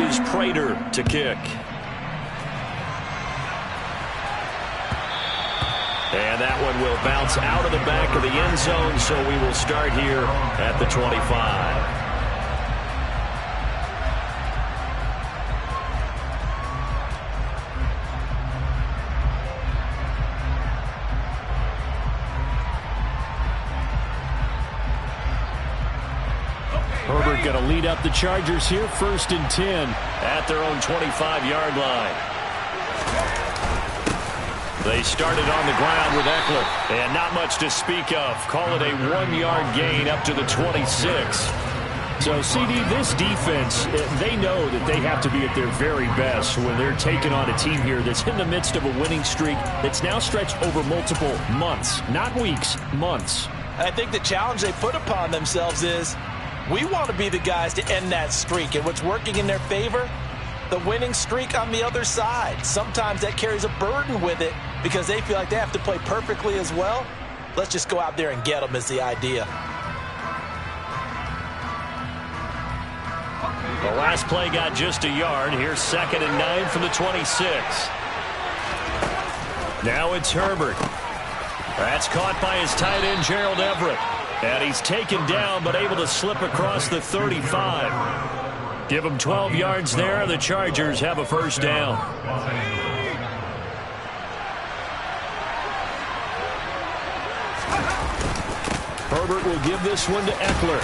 choose Prater to kick. And that one will bounce out of the back of the end zone, so we will start here at the 25. Herbert going to lead up the Chargers here, 1st and 10 at their own 25-yard line. They started on the ground with Eckler, and not much to speak of. Call it a 1-yard gain up to the 26. So, CD, this defense, they know that they have to be at their very best when they're taking on a team here that's in the midst of a winning streak that's now stretched over multiple months, not weeks, months. I think the challenge they put upon themselves is we want to be the guys to end that streak, and what's working in their favor, the winning streak on the other side. Sometimes that carries a burden with it because they feel like they have to play perfectly as well. Let's just go out there and get them is the idea. The last play got just a yard. Here's 2nd and 9 from the 26. Now it's Herbert. That's caught by his tight end, Gerald Everett. And he's taken down but able to slip across the 35. Give him 12 yards there. The Chargers have a 1st down. Herbert will give this one to Eckler.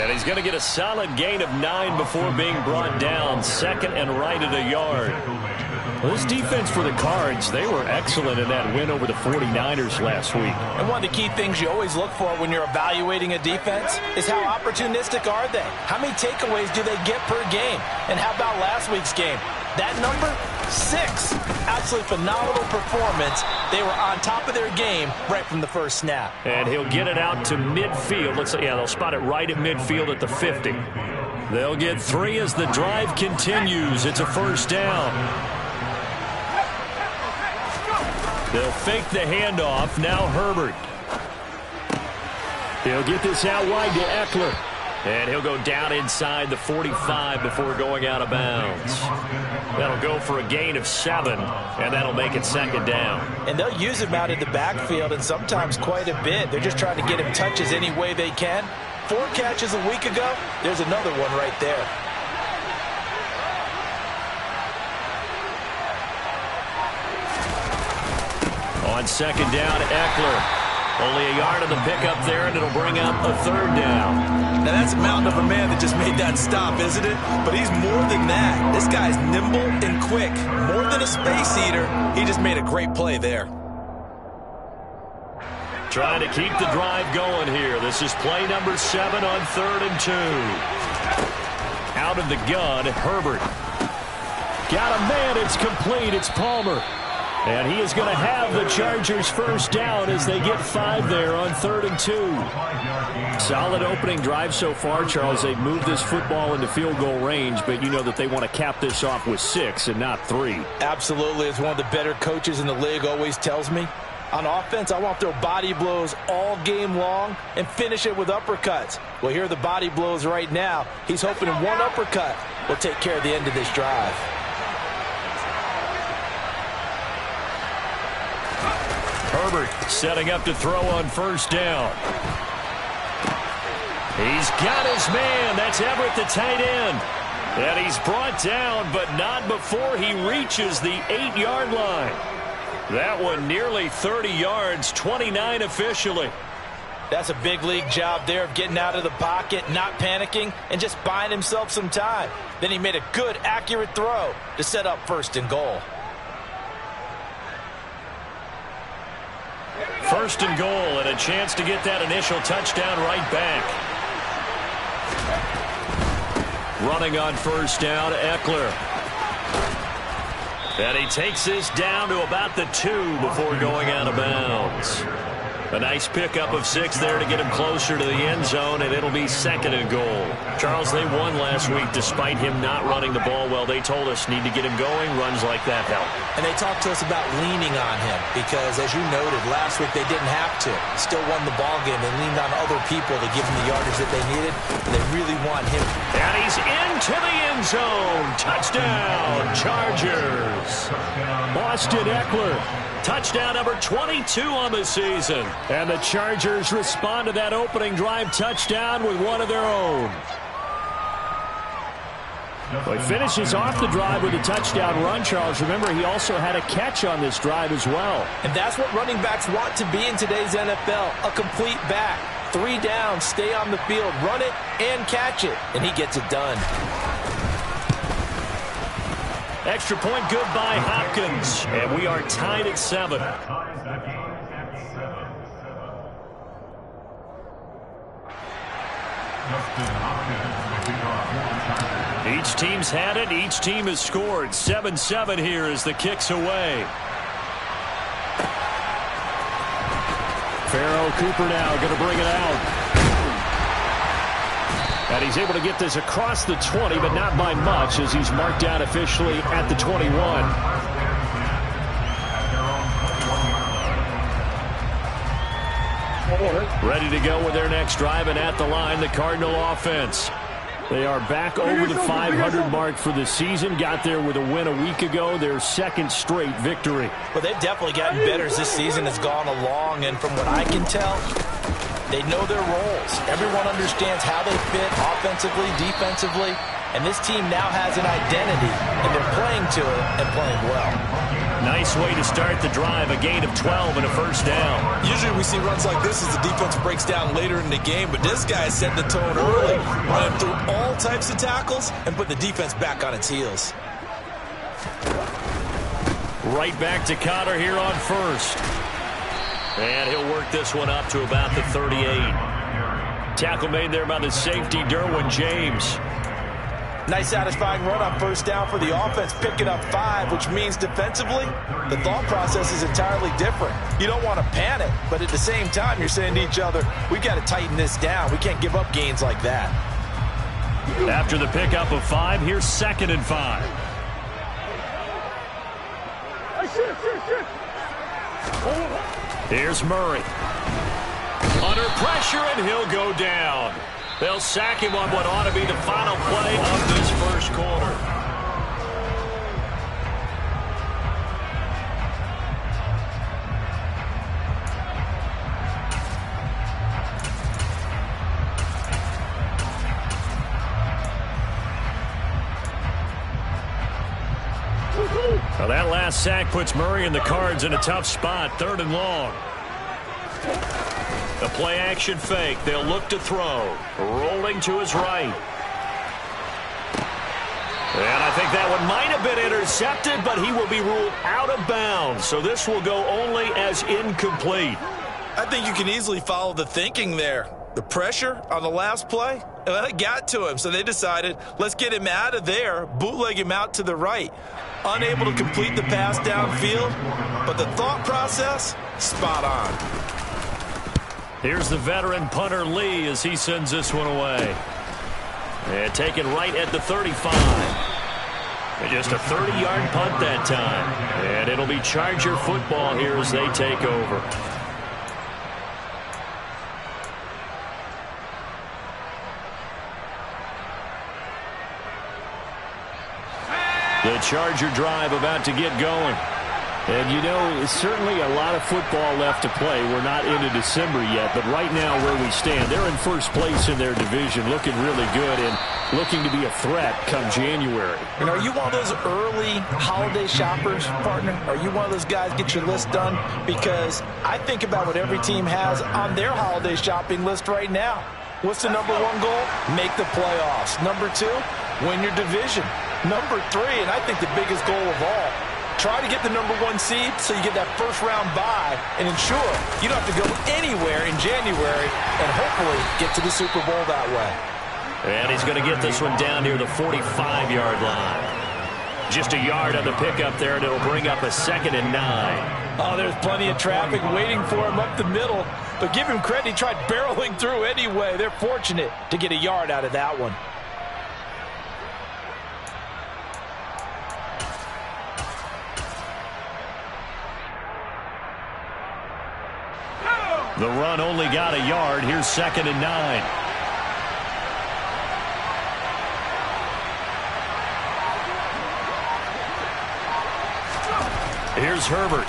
And he's going to get a solid gain of 9 before being brought down. 2nd and right at a yard. Well, this defense for the Cards, they were excellent in that win over the 49ers last week. And one of the key things you always look for when you're evaluating a defense is how opportunistic are they? How many takeaways do they get per game? And how about last week's game? That number, 6. Absolutely phenomenal performance. They were on top of their game right from the first snap. And he'll get it out to midfield. They'll spot it right at midfield at the 50. They'll get 3 as the drive continues. It's a 1st down. They'll fake the handoff. Now Herbert. He'll get this out wide to Eckler. And he'll go down inside the 45 before going out of bounds. That'll go for a gain of 7, and that'll make it 2nd down. And they'll use him out in the backfield, and sometimes quite a bit. They're just trying to get him touches any way they can. 4 catches a week ago. There's another one right there. On 2nd down, Eckler. Only a yard of the pickup there, and it'll bring up a 3rd down. Now, that's a mountain of a man that just made that stop, isn't it? But he's more than that. This guy's nimble and quick. More than a space eater. He just made a great play there. Trying to keep the drive going here. This is play number 7 on 3rd and 2. Out of the gun, Herbert. Got a man. It's complete. It's Palmer. And he is going to have the Chargers 1st down as they get 5 there on 3rd and 2. Solid opening drive so far, Charles. They've moved this football into field goal range, but you know that they want to cap this off with 6 and not 3. Absolutely. As one of the better coaches in the league always tells me, on offense, I want their body blows all game long and finish it with uppercuts. Well, here are the body blows right now. He's hoping one uppercut will take care of the end of this drive. Herbert setting up to throw on 1st down. He's got his man. That's Everett, the tight end. And he's brought down, but not before he reaches the 8-yard line. That one nearly 30 yards, 29 officially. That's a big league job there of getting out of the pocket, not panicking, and just buying himself some time. Then he made a good, accurate throw to set up 1st and goal. 1st and goal, and a chance to get that initial touchdown right back. Running on 1st down, Eckler. And he takes this down to about the 2 before going out of bounds. A nice pickup of 6 there to get him closer to the end zone, and it'll be 2nd and goal. Charles, they won last week despite him not running the ball well. They told us need to get him going. Runs like that help. And they talked to us about leaning on him because, as you noted, last week they didn't have to. Still won the ball game. They leaned on other people to give him the yardage that they needed. They really want him. And he's into the end zone. Touchdown, Chargers. Austin Eckler. Touchdown number 22 on the season. And the Chargers respond to that opening drive touchdown with one of their own. Well, he finishes off the drive with a touchdown run, Charles. Remember, he also had a catch on this drive as well. And that's what running backs want to be in today's NFL, a complete back. 3 down, stay on the field, run it, and catch it. And he gets it done. Extra point good by Hopkins. And we are tied at 7. Each team's had it. Each team has scored. 7-7 here as the kick's away. Pharaoh Cooper now going to bring it out. And he's able to get this across the 20, but not by much as he's marked down officially at the 21. Ready to go with their next drive, and at the line, the Cardinal offense. They are back over the 500 mark for the season. Got there with a win a week ago, their 2nd straight victory. Well, they've definitely gotten better as this season has gone along, and from what I can tell, they know their roles. Everyone understands how they fit offensively, defensively, and this team now has an identity, and they're playing to it and playing well. Nice way to start the drive, a gain of 12 and a first down. Usually we see runs like this as the defense breaks down later in the game, but this guy set the tone early, running through all types of tackles and put the defense back on its heels. Right back to Cotter here on first. And he'll work this one up to about the 38. Tackle made there by the safety, Derwin James. Nice satisfying run on first down for the offense, picking up 5, which means defensively, the thought process is entirely different. You don't want to panic, but at the same time, you're saying to each other, we've got to tighten this down. We can't give up gains like that. After the pickup of 5, here's 2nd and 5. Here's Murray. Under pressure, and he'll go down. They'll sack him on what ought to be the final play of this first quarter. Well, that last sack puts Murray and the Cards in a tough spot, 3rd and long. The play action fake. They'll look to throw. Rolling to his right. And I think that one might have been intercepted, but he will be ruled out of bounds. So this will go only as incomplete. I think you can easily follow the thinking there. The pressure on the last play, well, it got to him. So they decided, let's get him out of there, bootleg him out to the right. Unable to complete the pass downfield, but the thought process, spot on. Here's the veteran punter Lee as he sends this one away. And taken right at the 35. And just a 30-yard punt that time. And it'll be Charger football here as they take over. The Charger drive about to get going. And, you know, certainly a lot of football left to play. We're not into December yet, but right now where we stand, they're in first place in their division, looking really good and looking to be a threat come January. And are you one of those early holiday shoppers, partner? Are you one of those guys get your list done? Because I think about what every team has on their holiday shopping list right now. What's the number 1 goal? Make the playoffs. Number 2, win your division. Number 3, and I think the biggest goal of all, try to get the number 1 seed so you get that first-round bye and ensure you don't have to go anywhere in January and hopefully get to the Super Bowl that way. And he's going to get this one down near the 45-yard line. Just a yard on the pickup there, and it'll bring up a 2nd and 9. Oh, there's plenty of traffic waiting for him up the middle. But give him credit, he tried barreling through anyway. They're fortunate to get a yard out of that one. The run only got a yard. Here's 2nd and 9. Here's Herbert.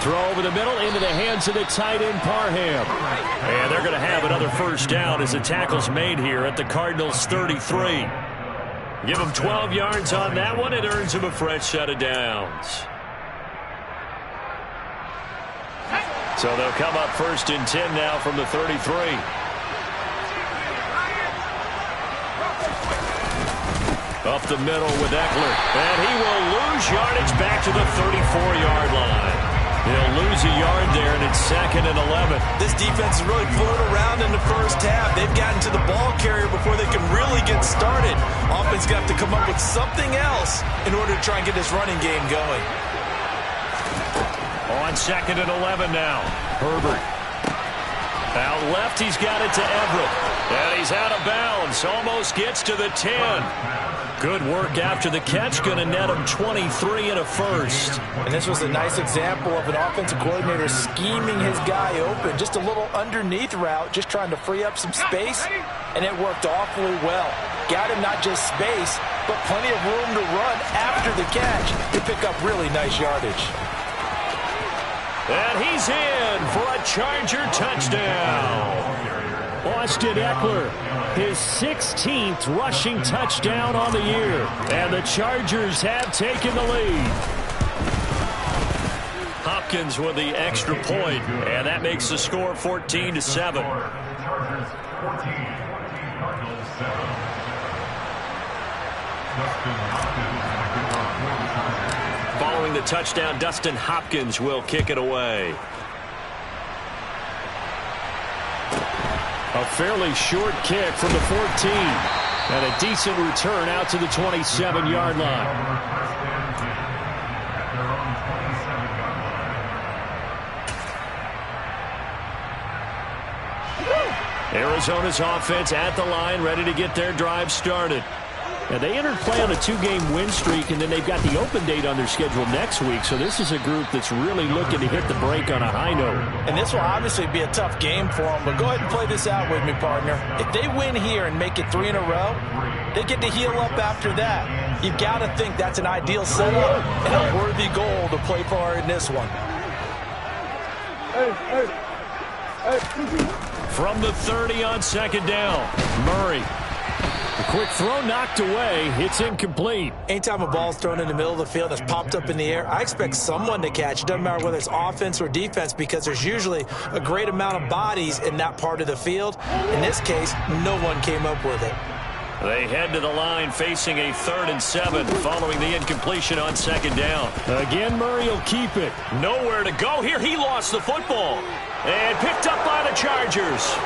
Throw over the middle into the hands of the tight end Parham. And they're going to have another first down as the tackle's made here at the Cardinals' 33. Give them 12 yards on that one. It earns them a fresh set of downs. So they'll come up 1st and 10 now from the 33. Up the middle with Eckler. And he will lose yardage back to the 34-yard line. He'll lose a yard there, and it's 2nd and 11. This defense is really floating around in the first half. They've gotten to the ball carrier before they can really get started. Offense got to come up with something else in order to try and get this running game going. On 2nd and 11 now. Herbert. Out left, he's got it to Everett. And he's out of bounds. Almost gets to the 10. Good work after the catch. Going to net him 23 and a first. And this was a nice example of an offensive coordinator scheming his guy open. Just a little underneath route, just trying to free up some space. And it worked awfully well. Got him not just space, but plenty of room to run after the catch to pick up really nice yardage. And he's in for a Charger touchdown. Austin Eckler, his 16th rushing touchdown on the year. And the Chargers have taken the lead. Hopkins with the extra point, and that makes the score 14-7. Following the touchdown, Dustin Hopkins will kick it away. A fairly short kick from the 14. And a decent return out to the 27-yard line. Arizona's offense at the line, ready to get their drive started. Now, they entered play on a 2-game win streak, and then they've got the open date on their schedule next week. So this is a group that's really looking to hit the break on a high note. And this will obviously be a tough game for them, but go ahead and play this out with me, partner. If they win here and make it 3 in a row, they get to heal up after that. You've got to think that's an ideal setup and a worthy goal to play for in this one. From the 30 on 2nd down, Murray. A quick throw knocked away. It's incomplete. Anytime a ball's thrown in the middle of the field that's popped up in the air, I expect someone to catch. It doesn't matter whether it's offense or defense, because there's usually a great amount of bodies in that part of the field. In this case, no one came up with it. They head to the line facing a 3rd and 7 following the incompletion on 2nd down. Again, Murray will keep it. Nowhere to go here. He lost the football. And picked up by the Chargers.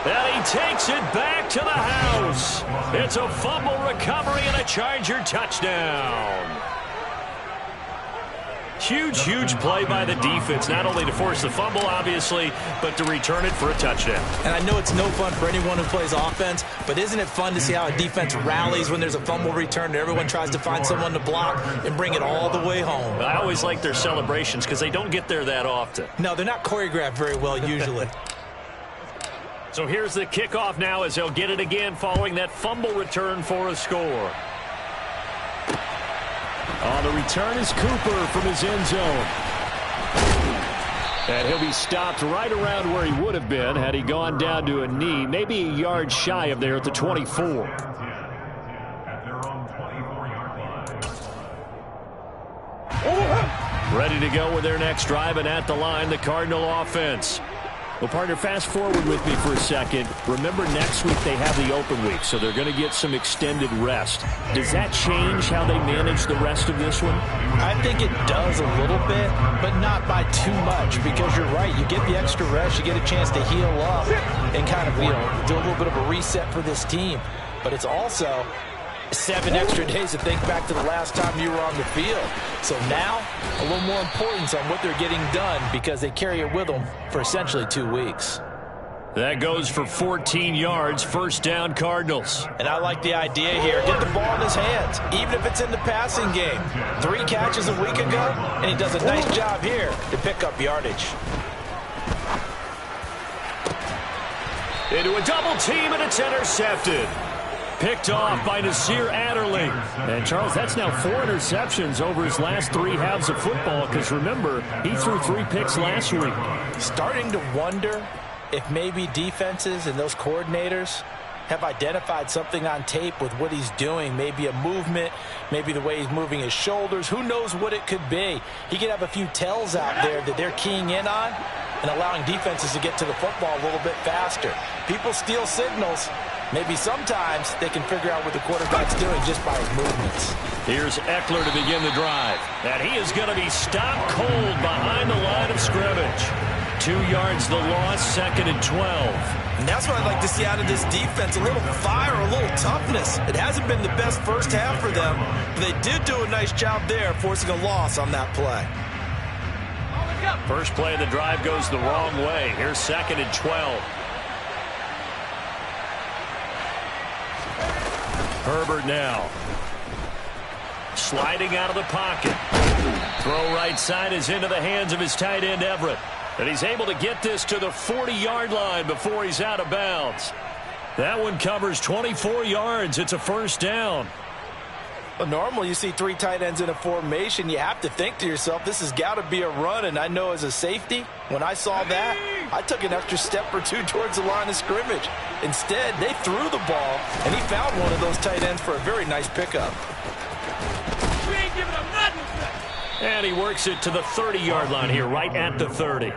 And he takes it back to the house. It's a fumble recovery and a Charger touchdown. Huge, huge play by the defense, not only to force the fumble, obviously, but to return it for a touchdown. And I know it's no fun for anyone who plays offense, but isn't it fun to see how a defense rallies when there's a fumble return and everyone tries to find someone to block and bring it all the way home? I always like their celebrations because they don't get there that often. No, they're not choreographed very well usually. So here's the kickoff now as they'll get it again following that fumble return for a score. On the return is Cooper from his end zone. And he'll be stopped right around where he would have been had he gone down to a knee, maybe a yard shy of there at the 24. Ready to go with their next drive, and at the line, the Cardinal offense. Well, partner, fast forward with me for a second. Remember, next week they have the open week, so they're going to get some extended rest. Does that change how they manage the rest of this one? I think it does a little bit, but not by too much, because you're right. You get the extra rest. You get a chance to heal up and kind of, do a little bit of a reset for this team. but it's also 7 extra days to think back to the last time you were on the field. So now, a little more importance on what they're getting done because they carry it with them for essentially 2 weeks. That goes for 14 yards, first down Cardinals. And I like the idea here. Get the ball in his hands, even if it's in the passing game. 3 catches a week ago, and he does a nice job here to pick up yardage. Into a double team, and it's intercepted. Picked off by Nasir Adderley. And, Charles, that's now 4 interceptions over his last 3 halves of football because, remember, he threw 3 picks last week. Starting to wonder if maybe defenses and those coordinators have identified something on tape with what he's doing. Maybe a movement, maybe the way he's moving his shoulders. Who knows what it could be? He could have a few tells out there that they're keying in on and allowing defenses to get to the football a little bit faster. People steal signals. Maybe sometimes they can figure out what the quarterback's doing just by his movements. Here's Eckler to begin the drive. And he is going to be stopped cold behind the line of scrimmage. 2 yards the loss, 2nd and 12. And that's what I'd like to see out of this defense. A little fire, a little toughness. It hasn't been the best first half for them, but they did do a nice job there forcing a loss on that play. First play of the drive goes the wrong way. Here's 2nd and 12. Herbert now. Sliding out of the pocket. Throw right side is into the hands of his tight end Everett. And he's able to get this to the 40-yard line before he's out of bounds. That one covers 24 yards. It's a first down. Well, normally you see 3 tight ends in a formation. You have to think to yourself, this has got to be a run. And I know as a safety, when I saw that, I took an extra step or 2 towards the line of scrimmage. Instead, they threw the ball, and he found one of those tight ends for a very nice pickup. We ain't giving him nothing. And he works it to the 30-yard line here, right at the 30.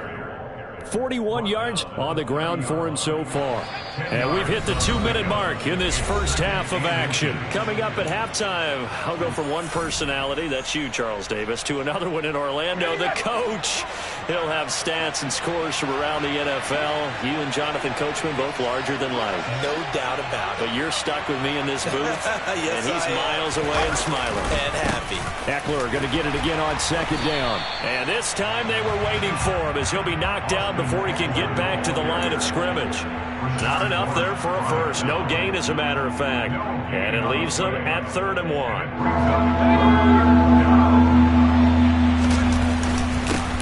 41 yards on the ground for him so far. And we've hit the 2-minute mark in this first half of action. Coming up at halftime, I'll go from one personality, that's you, Charles Davis, to another one in Orlando, the coach. He'll have stats and scores from around the NFL. You and Jonathan Coachman, both larger than life. No doubt about it. But you're stuck with me in this booth, yes, and he's miles away and smiling. And happy. Eckler going to get it again on 2nd down. And this time they were waiting for him as he'll be knocked down before he can get back to the line of scrimmage. Not enough there for a first. No gain, as a matter of fact. And it leaves them at 3rd and 1.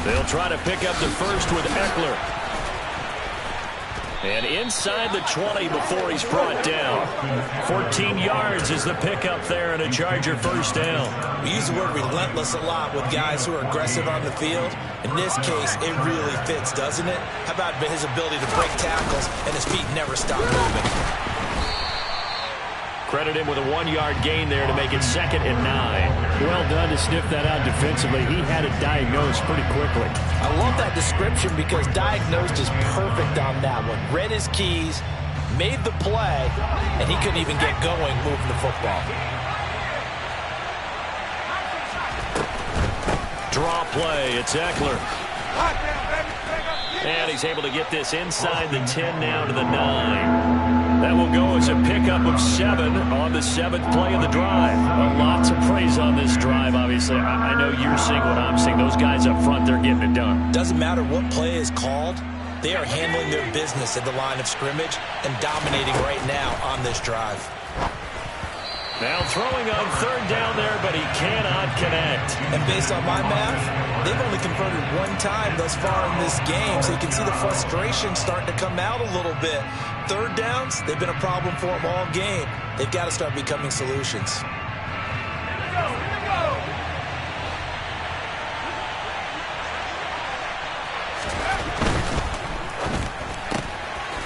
They'll try to pick up the first with Eckler. And inside the 20 before he's brought down. 14 yards is the pickup there and a Charger first down. We use the word relentless a lot with guys who are aggressive on the field. In this case, it really fits, doesn't it? How about his ability to break tackles and his feet never stop moving? Credit him with a 1-yard gain there to make it 2nd and 9. Well done to sniff that out defensively. He had it diagnosed pretty quickly. I love that description because diagnosed is perfect on that one. Read his keys, made the play, and he couldn't even get going moving the football. Draw play. It's Eckler. And he's able to get this inside the 10 now to the 9. That will go as a pickup of 7 on the 7th play of the drive. Lots of praise on this drive, obviously. I know you're seeing what I'm seeing. Those guys up front, they're getting it done. Doesn't matter what play is called. They are handling their business at the line of scrimmage and dominating right now on this drive. Now throwing on 3rd down there, but he cannot connect. And based on my math, they've only converted 1 time thus far in this game, so you can see the frustration starting to come out a little bit. 3rd downs, they've been a problem for them all game. They've got to start becoming solutions.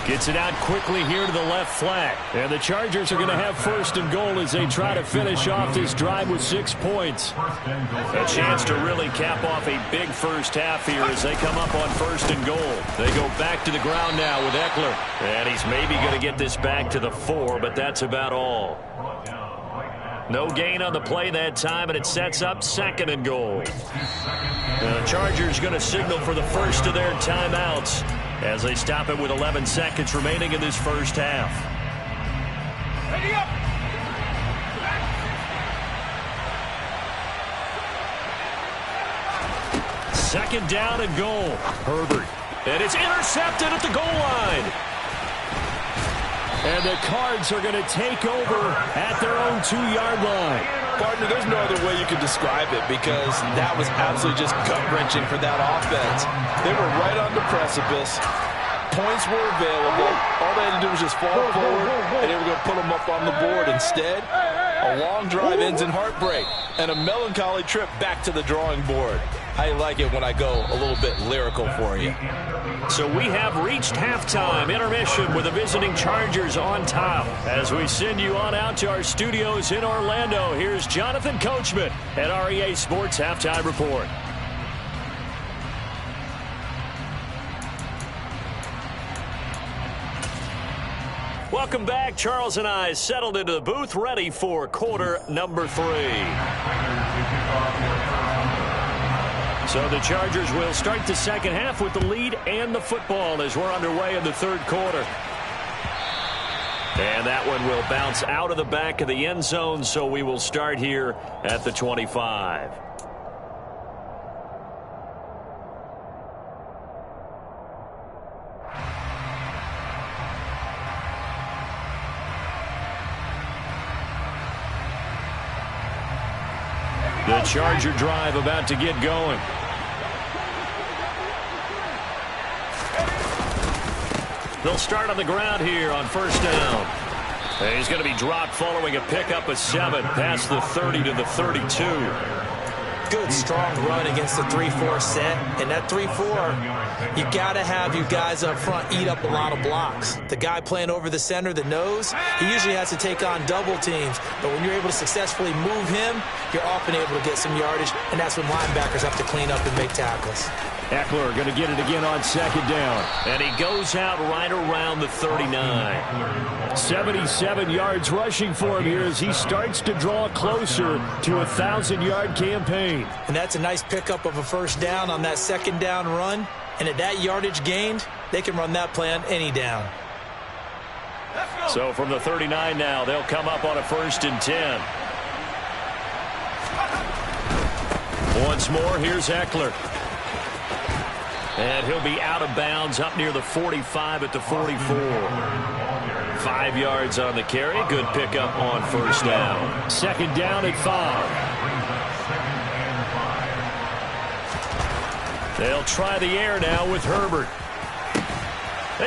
Gets it out quickly here to the left flat. And the Chargers are going to have 1st and goal as they try to finish off this drive with 6 points. A chance to really cap off a big first half here as they come up on 1st and goal. They go back to the ground now with Eckler. And he's maybe going to get this back to the 4, but that's about all. No gain on the play that time, and it sets up 2nd and goal. The Chargers going to signal for the first of their timeouts as they stop it with 11 seconds remaining in this first half. Second down and goal. Herbert. And it's intercepted at the goal line. And the Cards are going to take over at their own 2-yard line. Partner, there's no other way you could describe it because that was absolutely just gut-wrenching for that offense. They were right on the precipice. Points were available. All they had to do was just fall forward, and they were going to put them up on the board. Instead, a long drive ends in heartbreak and a melancholy trip back to the drawing board. I like it when I go a little bit lyrical for you. So we have reached halftime intermission with the visiting Chargers on top. As we send you on out to our studios in Orlando, here's Jonathan Coachman at REA Sports Halftime Report. Welcome back. Charles and I settled into the booth, ready for quarter number 3. So the Chargers will start the second half with the lead and the football as we're underway in the third quarter. And that one will bounce out of the back of the end zone, so we will start here at the 25. The Charger drive about to get going. They'll start on the ground here on first down. And he's going to be dropped following a pickup of 7 past the 30 to the 32. Good, strong run against the 3-4 set. And that 3-4, you got to have your guys up front eat up a lot of blocks. The guy playing over the center, the nose, he usually has to take on double teams. But when you're able to successfully move him, you're often able to get some yardage, and that's when linebackers have to clean up and make tackles. Eckler going to get it again on second down. And he goes out right around the 39. 77 yards rushing for him here as he starts to draw closer to a 1,000-yard campaign. And that's a nice pickup of a first down on that second down run. And at that yardage gained, they can run that play on any down. So from the 39 now, they'll come up on a 1st and 10. Once more, here's Eckler. And he'll be out of bounds up near the 45 at the 44. 5 yards on the carry. Good pickup on first down. Second down at 5. They'll try the air now with Herbert.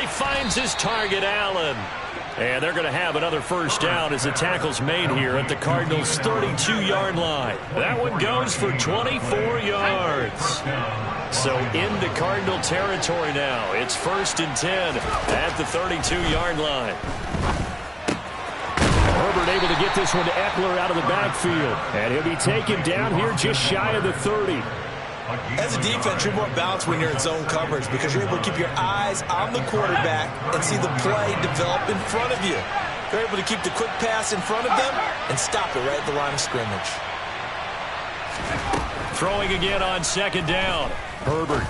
He finds his target, Allen. And they're going to have another first down as the tackle's made here at the Cardinals' 32-yard line. That one goes for 24 yards. So into Cardinal territory now. It's 1st and 10 at the 32-yard line. Herbert able to get this one to Eckler out of the backfield. And he'll be taken down here just shy of the 30. As a defense, you're more balanced when you're in zone coverage because you're able to keep your eyes on the quarterback and see the play develop in front of you. You're able to keep the quick pass in front of them and stop it right at the line of scrimmage. Throwing again on second down. Herbert.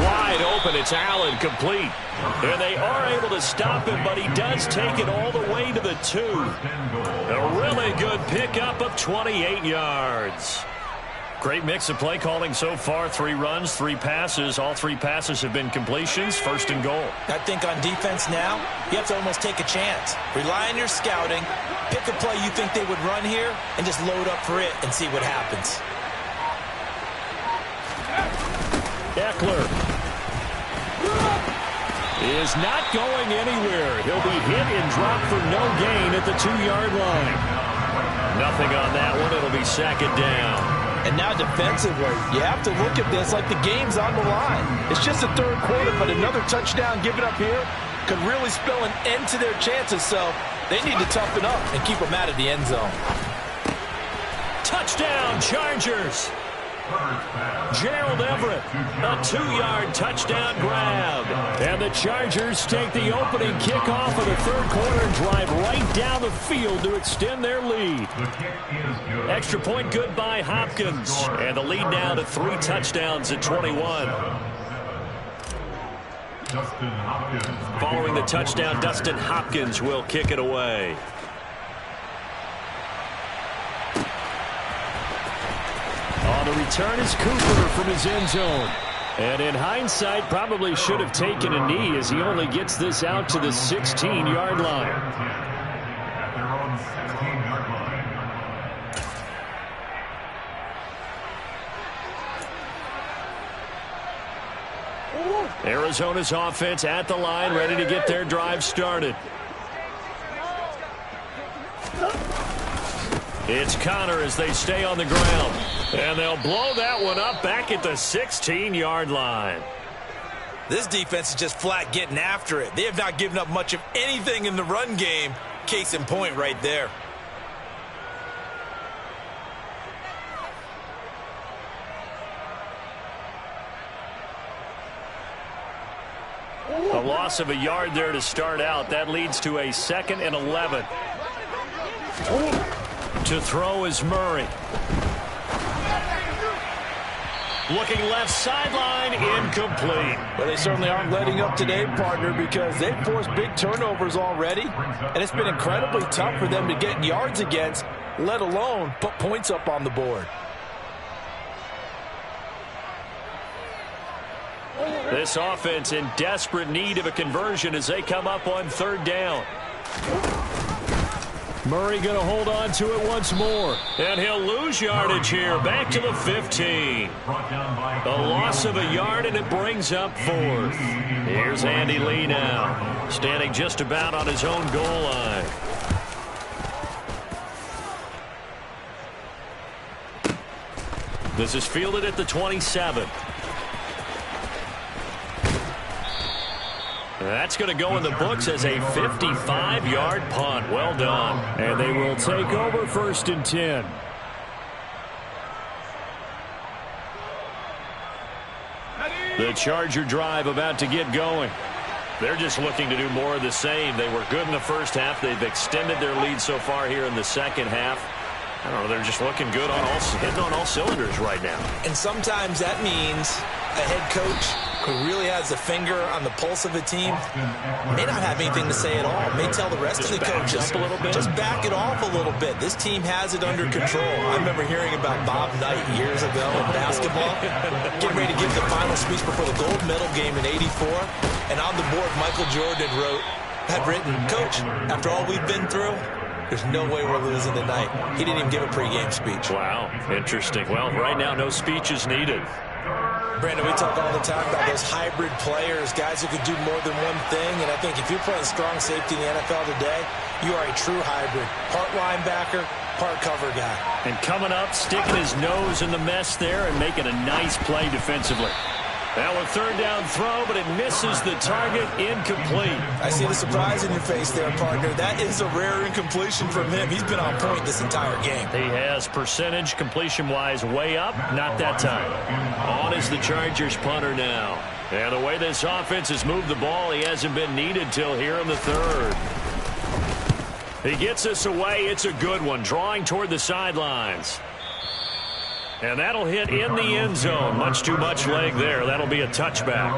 Wide open. It's Allen, complete. And they are able to stop him, but he does take it all the way to the 2. A really good pickup of 28 yards. Great mix of play calling so far. 3 runs, 3 passes. All 3 passes have been completions. 1st and goal. I think on defense now, you have to almost take a chance. Rely on your scouting. Pick a play you think they would run here and just load up for it and see what happens. Eckler is not going anywhere. He'll be hit and dropped for no gain at the 2-yard line. Nothing on that one. It'll be second down. And now defensively, you have to look at this like the game's on the line. It's just the third quarter, but another touchdown given up here could really spell an end to their chances. So they need to toughen up and keep them out of the end zone. Touchdown, Chargers. Gerald Everett, a 2-yard touchdown grab. And the Chargers take the opening kickoff of the third quarter and drive right down the field to extend their lead. Extra point good by Hopkins. And the lead now to 3 touchdowns at 21. Following the touchdown, Dustin Hopkins will kick it away. On the return is Cooper from his end zone. And in hindsight, probably should have taken a knee as he only gets this out to the 16-yard line. Arizona's offense at the line, ready to get their drive started. It's Connor as they stay on the ground. And they'll blow that one up back at the 16-yard line. This defense is just flat getting after it. They have not given up much of anything in the run game. Case in point right there. A loss of a yard there to start out. That leads to a 2nd and 11. To throw is Murray. Looking left sideline, incomplete. Well, they certainly aren't letting up today, partner, because they've forced big turnovers already, and it's been incredibly tough for them to get yards against, let alone put points up on the board. This offense in desperate need of a conversion as they come up on 3rd down. Murray going to hold on to it once more. And he'll lose yardage here. Back to the 15. A loss of a yard, and it brings up 4th. Here's Andy Lee now, standing just about on his own goal line. This is fielded at the 27. That's going to go in the books as a 55-yard punt. Well done. And they will take over 1st and 10. The Charger drive about to get going. They're just looking to do more of the same. They were good in the first half. They've extended their lead so far here in the second half. I don't know, they're just looking good on hitting on all cylinders right now. And sometimes that means a head coach who really has a finger on the pulse of a team may not have anything to say at all. May tell the rest of the coaches, just back it off a little bit. This team has it under control. I remember hearing about Bob Knight years ago in basketball, getting ready to give the final speech before the gold medal game in '84, and on the board, Michael Jordan had written, "Coach, after all we've been through, there's no way we're losing tonight." He didn't even give a pregame speech. Wow, interesting. Well, right now, no speech is needed. Brandon, we talk all the time about those hybrid players, guys who could do more than one thing, and I think if you're playing strong safety in the NFL today, you are a true hybrid. Part linebacker, part cover guy. And coming up, sticking his nose in the mess there and making a nice play defensively. Now a 3rd down throw, but it misses the target, incomplete. I see the surprise in your face there, partner. That is a rare incompletion from him. He's been on point this entire game. He has percentage completion-wise way up, not that time. On is the Chargers punter now. And the way this offense has moved the ball, he hasn't been needed till here in the 3rd. He gets us away. It's a good one, drawing toward the sidelines. And that'll hit in the end zone. Much too much leg there. That'll be a touchback.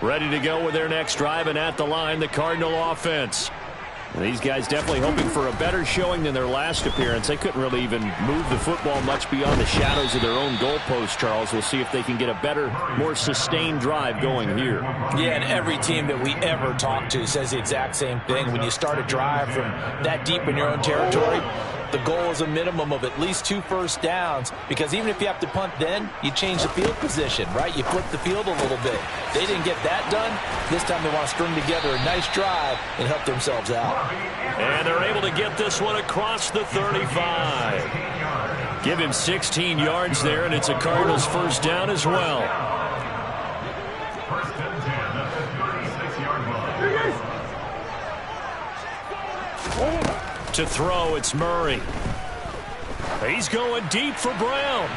Ready to go with their next drive, and at the line, the Cardinal offense. And these guys definitely hoping for a better showing than their last appearance. They couldn't really even move the football much beyond the shadows of their own goalpost, Charles. We'll see if they can get a better, more sustained drive going here. Yeah, and every team that we ever talk to says the exact same thing. When you start a drive from that deep in your own territory, the goal is a minimum of at least 2 first downs, because even if you have to punt then, you change the field position, right? You flip the field a little bit. They didn't get that done. This time they want to string together a nice drive and help themselves out. And they're able to get this one across the 35. Give him 16 yards there, and it's a Cardinals 1st down as well. To throw, it's Murray. He's going deep for Brown.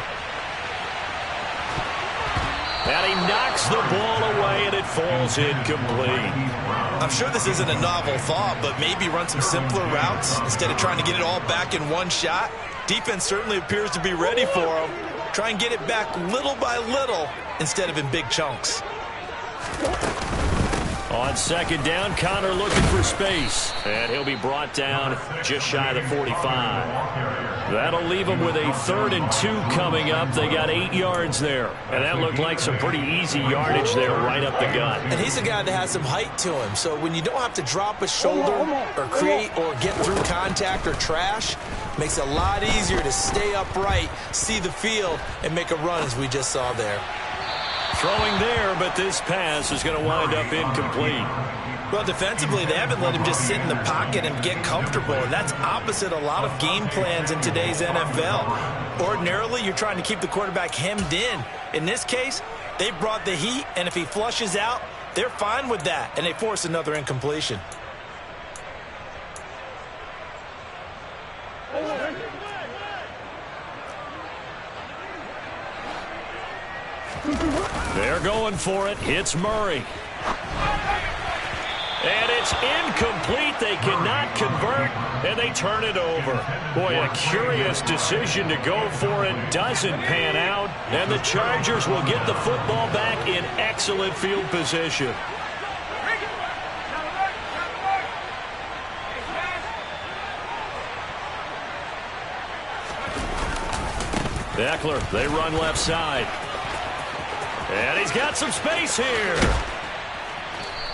And he knocks the ball away, and it falls incomplete. I'm sure this isn't a novel thought, but maybe run some simpler routes instead of trying to get it all back in one shot. Defense certainly appears to be ready for him. Try and get it back little by little instead of in big chunks. On second down, Connor looking for space. And he'll be brought down just shy of the 45. That'll leave him with a 3rd and 2 coming up. They got 8 yards there. And that looked like some pretty easy yardage there right up the gut. And he's a guy that has some height to him. So when you don't have to drop a shoulder or create or get through contact or trash, makes it a lot easier to stay upright, see the field, and make a run as we just saw there. Throwing there, but this pass is going to wind up incomplete. Well, defensively, they haven't let him just sit in the pocket and get comfortable, and that's opposite a lot of game plans in today's NFL. Ordinarily, you're trying to keep the quarterback hemmed in. In this case, they brought the heat, and if he flushes out, they're fine with that, and they force another incompletion. They're going for it. It's Murray. And it's incomplete. They cannot convert, and they turn it over. Boy, a curious decision to go for it. Doesn't pan out, and the Chargers will get the football back in excellent field position. Eckler, they run left side. And he's got some space here.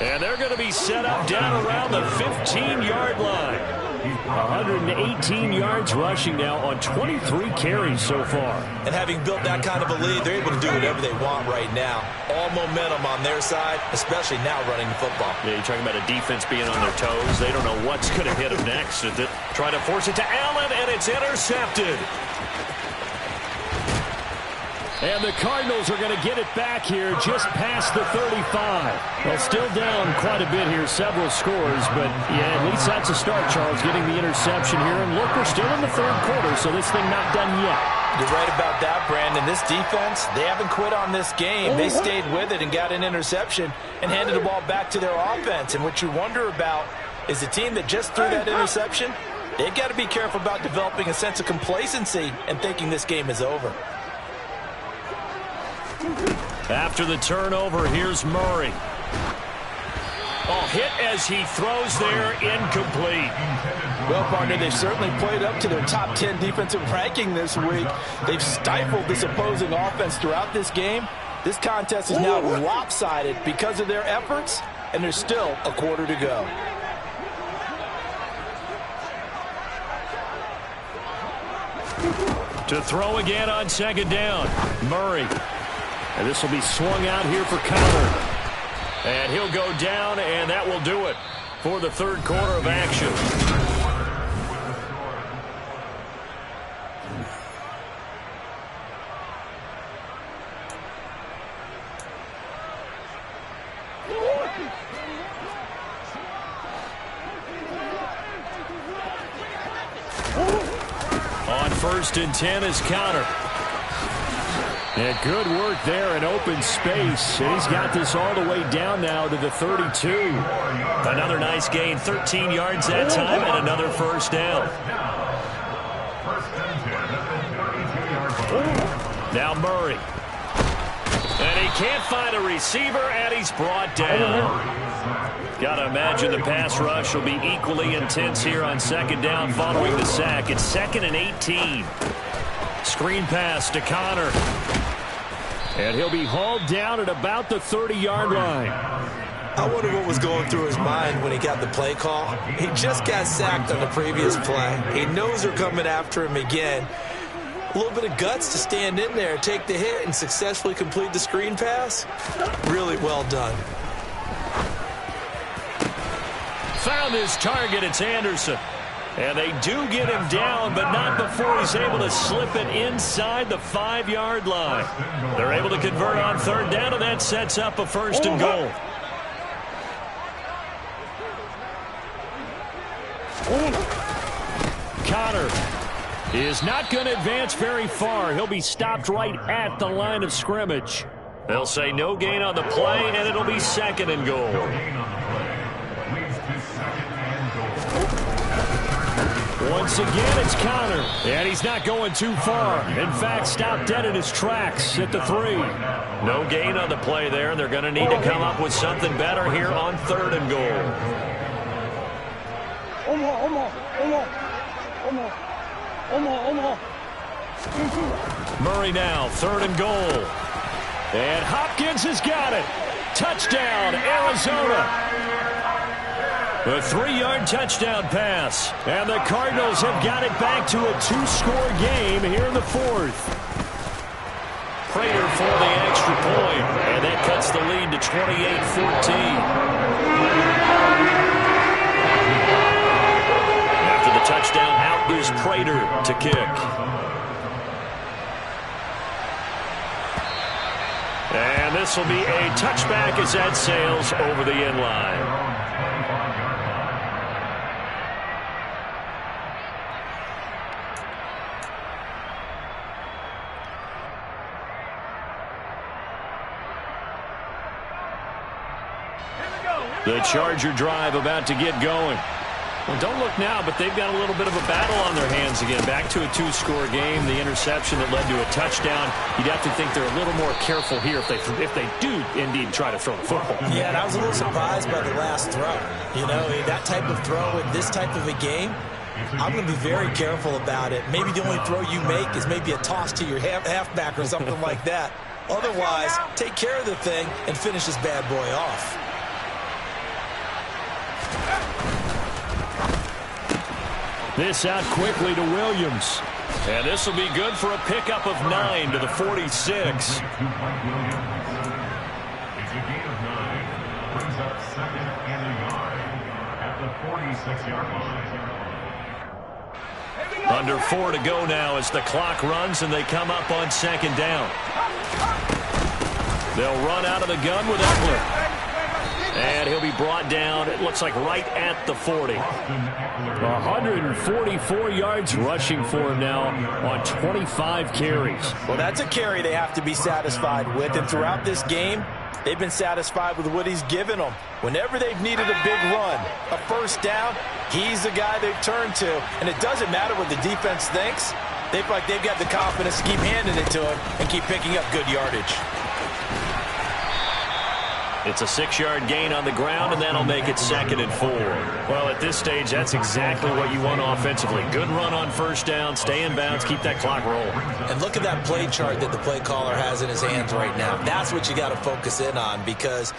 And they're going to be set up down around the 15-yard line. 118 yards rushing now on 23 carries so far. And having built that kind of a lead, they're able to do whatever they want right now. All momentum on their side, especially now running the football. Yeah, you're talking about a defense being on their toes. They don't know what's going to hit them next. Trying to force it to Allen, and it's intercepted. And the Cardinals are going to get it back here just past the 35. Well, still down quite a bit here, several scores. But, yeah, at least that's a start, Charles, getting the interception here. And, look, we're still in the 3rd quarter, so this thing not done yet. You're right about that, Brandon. This defense, they haven't quit on this game. They stayed with it and got an interception and handed the ball back to their offense. And what you wonder about is the team that just threw that interception, they've got to be careful about developing a sense of complacency and thinking this game is over. After the turnover, here's Murray. Oh, hit as he throws there, incomplete. Well, partner, they've certainly played up to their top 10 defensive ranking this week. They've stifled this opposing offense throughout this game. This contest is now lopsided because of their efforts, and there's still a quarter to go. To throw again on second down, Murray. And this will be swung out here for Connor. And he'll go down, and that will do it for the 3rd quarter of action. On 1st and 10 is Connor. Yeah, good work there in open space. And he's got this all the way down now to the 32. Another nice gain, 13 yards that time, and another first down. Now Murray. And he can't find a receiver, and he's brought down. Got to imagine the pass rush will be equally intense here on second down following the sack. It's 2nd and 18. Screen pass to Connor. And he'll be hauled down at about the 30-yard line. I wonder what was going through his mind when he got the play call. He just got sacked on the previous play. He knows they're coming after him again. A little bit of guts to stand in there, take the hit, and successfully complete the screen pass. Really well done. Found his target. It's Anderson. And they do get him down, but not before he's able to slip it inside the 5-yard line. They're able to convert on 3rd down, and that sets up a 1st and goal. Connor is not going to advance very far. He'll be stopped right at the line of scrimmage. They'll say no gain on the play, and it'll be 2nd and goal. Once again, it's Connor, and he's not going too far. In fact, stopped dead in his tracks at the 3. No gain on the play there, and they're going to need to come up with something better here on 3rd and goal. Murray now, 3rd and goal. And Hopkins has got it. Touchdown, Arizona. A 3-yard touchdown pass. And the Cardinals have got it back to a 2-score game here in the 4th. Prater for the extra point. And that cuts the lead to 28-14. After the touchdown, out is Prater to kick. And this will be a touchback as that sails over the end line. The Charger drive about to get going. Well, don't look now, but they've got a little bit of a battle on their hands again. Back to a 2-score game. The interception that led to a touchdown. You'd have to think they're a little more careful here if they do indeed try to throw the football. Yeah, and I was a little surprised by the last throw. You know, that type of throw in this type of a game, I'm going to be very careful about it. Maybe the only throw you make is maybe a toss to your halfback or something like that. Otherwise, take care of the thing and finish this bad boy off. This out quickly to Williams. And this will be good for a pickup of 9 to the 46. It's a gain of 9. Brings up 2nd and a yard at the 46-yard line. Under 4 to go now as the clock runs and they come up on 2nd down. They'll run out of the gun with Eckler. And he'll be brought down, it looks like right at the 40. 144 yards rushing for him now on 25 carries. Well, that's a carry they have to be satisfied with. And throughout this game, they've been satisfied with what he's given them. Whenever they've needed a big run, a first down, he's the guy they've turned to. And it doesn't matter what the defense thinks. They feel like they've got the confidence to keep handing it to him and keep picking up good yardage. It's a 6-yard gain on the ground, and that'll make it 2nd and 4. Well, at this stage, that's exactly what you want offensively. Good run on first down, stay in bounds, keep that clock rolling. And look at that play chart that the play caller has in his hands right now. That's what you got to focus in on because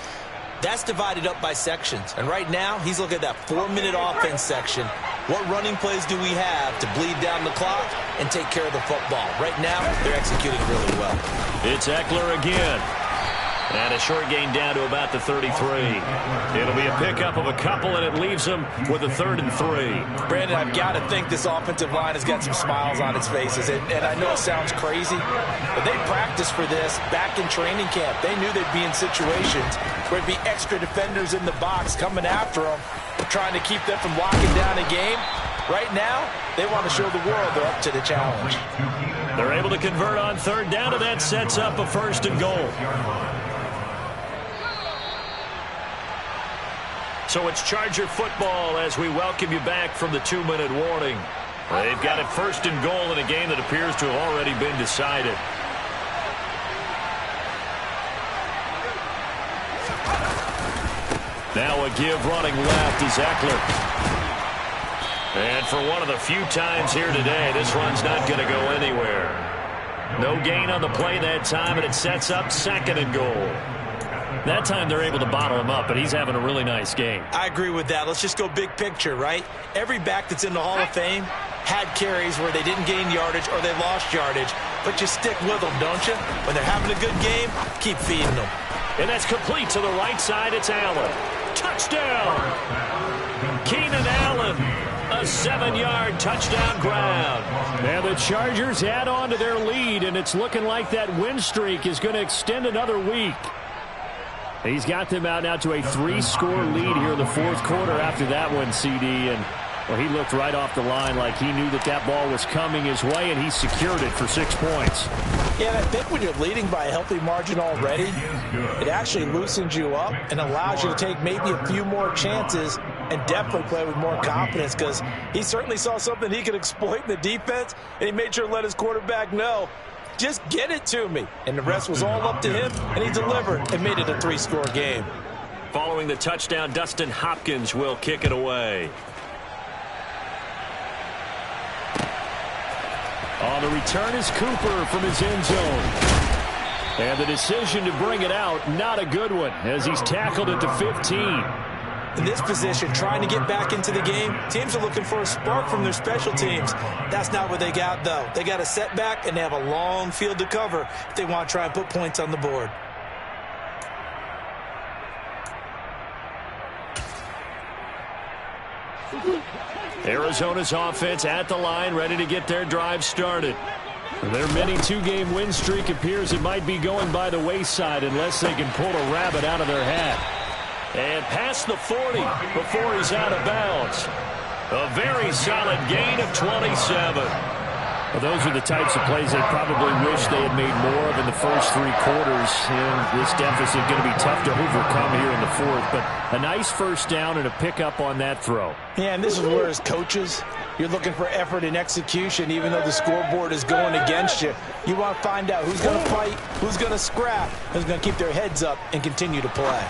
that's divided up by sections. And right now, he's looking at that 4-minute offense section. What running plays do we have to bleed down the clock and take care of the football? Right now, they're executing really well. It's Eckler again. And a short gain down to about the 33. It'll be a pickup of a couple, and it leaves them with a 3rd and 3. Brandon, I've got to think this offensive line has got some smiles on its faces. And I know it sounds crazy, but they practiced for this back in training camp. They knew they'd be in situations where there'd be extra defenders in the box coming after them, trying to keep them from locking down a game. Right now, they want to show the world they're up to the challenge. They're able to convert on 3rd down, and that sets up a 1st and goal. So it's Charger football as we welcome you back from the 2-minute warning. They've got it 1st and goal in a game that appears to have already been decided. Now a give running left is Eckler. And for one of the few times here today, this run's not going to go anywhere. No gain on the play that time, and it sets up 2nd and goal. That time they're able to bottle him up, but he's having a really nice game. I agree with that. Let's just go big picture, right? Every back that's in the Hall of Fame had carries where they didn't gain yardage or they lost yardage, but you stick with them, don't you? When they're having a good game, keep feeding them. And that's complete to the right side. It's Allen. Touchdown! Keenan Allen. A 7-yard touchdown ground. And the Chargers add on to their lead, and it's looking like that win streak is going to extend another week. He's got them out now to a 3-score lead here in the 4th quarter after that one, CD. And Well, he looked right off the line like he knew that that ball was coming his way, and he secured it for 6 points. Yeah, and I think when you're leading by a healthy margin already, it actually loosens you up and allows you to take maybe a few more chances and definitely play with more confidence, because he certainly saw something he could exploit in the defense, and he made sure to let his quarterback know, just get it to me. And the rest was all up to him, and he delivered and made it a 3-score game. Following the touchdown, Dustin Hopkins will kick it away. On the return is Cooper from his end zone. And the decision to bring it out, not a good one, as he's tackled at the 15. In this position, trying to get back into the game, teams are looking for a spark from their special teams. That's not what they got, though. They got a setback, and they have a long field to cover if they want to try and put points on the board. Arizona's offense at the line, ready to get their drive started. Their mini 2-game win streak appears it might be going by the wayside unless they can pull a rabbit out of their hat. And past the 40 before he's out of bounds. A very solid gain of 27. Well, those are the types of plays they probably wish they had made more of in the first 3 quarters. And this deficit going to be tough to overcome here in the 4th. But a nice first down and a pickup on that throw. Yeah, and this is where as coaches, you're looking for effort and execution, even though the scoreboard is going against you. You want to find out who's going to fight, who's going to scrap, who's going to keep their heads up and continue to play.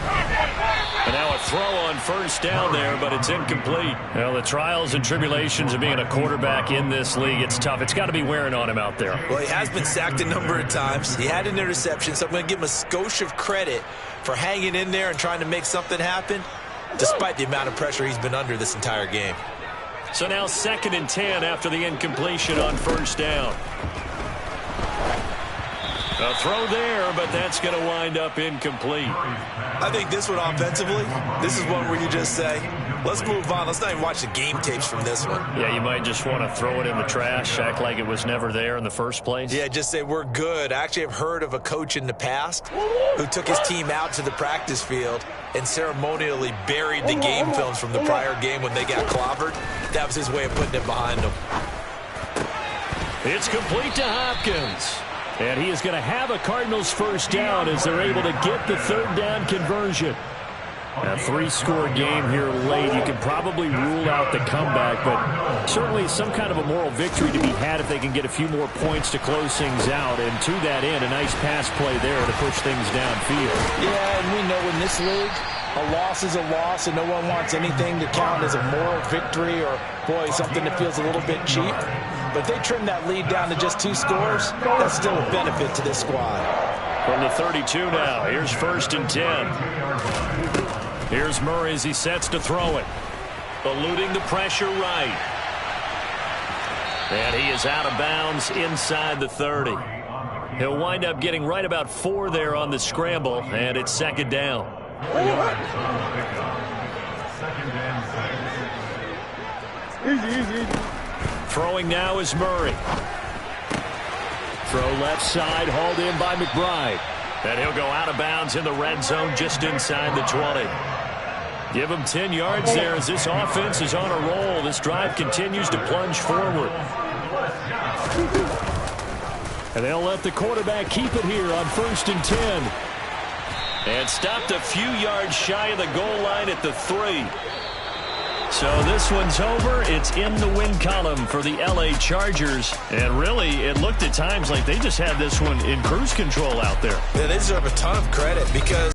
And now a throw on first down there, but it's incomplete. Well, the trials and tribulations of being a quarterback in this league, it's tough. It's got to be wearing on him out there. Well, he has been sacked a number of times. He had an interception, so I'm going to give him a skosh of credit for hanging in there and trying to make something happen, despite the amount of pressure he's been under this entire game. So now 2nd and 10 after the incompletion on first down. A throw there, but that's going to wind up incomplete. I think this one offensively, this is one where you just say, let's move on. Let's not even watch the game tapes from this one. Yeah, you might just want to throw it in the trash, act like it was never there in the first place. Yeah, just say we're good. I actually have heard of a coach in the past who took his team out to the practice field and ceremonially buried the game films from the prior game when they got clobbered. That was his way of putting it behind them. It's complete to Hopkins. And he is going to have a Cardinals first down as they're able to get the 3rd down conversion. A 3-score game here late. You can probably rule out the comeback, but certainly some kind of a moral victory to be had if they can get a few more points to close things out. And to that end, a nice pass play there to push things downfield. Yeah, and we know in this league, a loss is a loss, and no one wants anything to count as a moral victory or, boy, something that feels a little bit cheap. But if they trim that lead down to just 2 scores, that's still a benefit to this squad. From the 32 now, here's 1st and 10. Here's Murray as he sets to throw it. Eluding the pressure right. And he is out of bounds inside the 30. He'll wind up getting right about 4 there on the scramble, and it's 2nd down. Easy. Throwing now is Murray. Throw left side, hauled in by McBride. And he'll go out of bounds in the red zone just inside the 20. Give him 10 yards there as this offense is on a roll. This drive continues to plunge forward. And they'll let the quarterback keep it here on 1st and 10. And stopped a few yards shy of the goal line at the 3. So this one's over. It's in the win column for the LA Chargers. And really, it looked at times like they just had this one in cruise control out there. Yeah, they deserve a ton of credit because